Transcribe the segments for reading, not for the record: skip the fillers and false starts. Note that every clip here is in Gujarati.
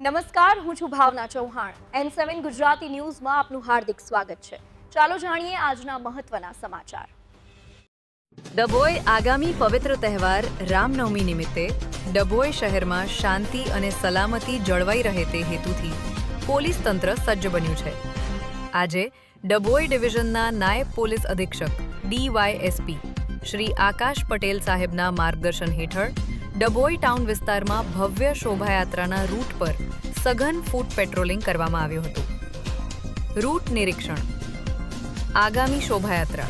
નમસ્કાર, હું છું ભાવના ચૌહાણ. N7 ગુજરાતી ન્યૂઝમાં આપનું હાર્દિક સ્વાગત છે. ચાલો જાણીએ આજના મહત્વના સમાચાર. ડભોઈ આગામી પવિત્ર તહેવાર રામનવમી નિમિત્તે ડભોઈ શહેરમાં શાંતિ અને સલામતી જળવાઈ રહે તે હેતુથી પોલીસ તંત્ર સજ્જ બન્યું છે. આજે ડભોઈ ડિવિઝનના નાયબ પોલીસ અધિક્ષક DYSP શ્રી આકાશ પટેલ સાહેબના માર્ગદર્શન હેઠળ ડભોઈ ટાઉન વિસ્તારમાં ભવ્ય શોભાયાત્રાના રૂટ પર સઘન ફૂટ પેટ્રોલિંગ કરવામાં આવ્યું હતું. રૂટ નિરીક્ષણ. આગામી શોભાયાત્રા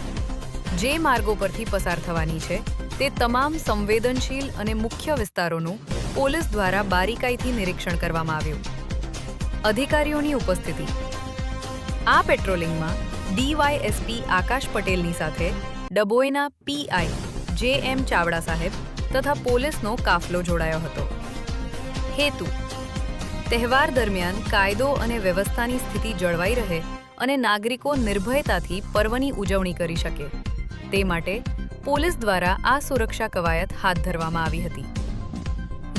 જે માર્ગો પરથી પસાર થવાની છે તે તમામ સંવેદનશીલ અને મુખ્ય વિસ્તારોનું પોલીસ દ્વારા બારીકાઈથી નિરીક્ષણ કરવામાં આવ્યું. અધિકારીઓની ઉપસ્થિતિ. આ પેટ્રોલિંગમાં DYSP આકાશ પટેલની સાથે ડભોઈના PI JM ચાવડા સાહેબ તથા પોલીસનો કાફલો જોડાયો હતો. હેતુ: તહેવાર દરમિયાન કાયદો અને વ્યવસ્થાની સ્થિતિ જળવાઈ રહે અને નાગરિકો નિર્ભયતાથી પર્વની ઉજવણી કરી શકે તે માટે પોલીસ દ્વારા આ સુરક્ષા કવાયત હાથ ધરવામાં આવી હતી.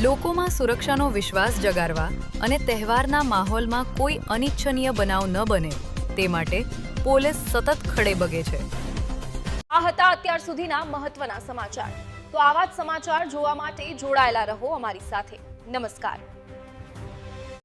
લોકોમાં સુરક્ષાનો વિશ્વાસ જગાડવા અને તહેવારના માહોલમાં કોઈ અનિચ્છનીય બનાવ ન બને તે માટે પોલીસ સતત ખડેબગે છે. આ હતા અત્યાર સુધીના મહત્વના સમાચાર. તો આવા જ સમાચાર જોવા માટે જોડાયેલા રહો અમારી સાથે. નમસ્કાર.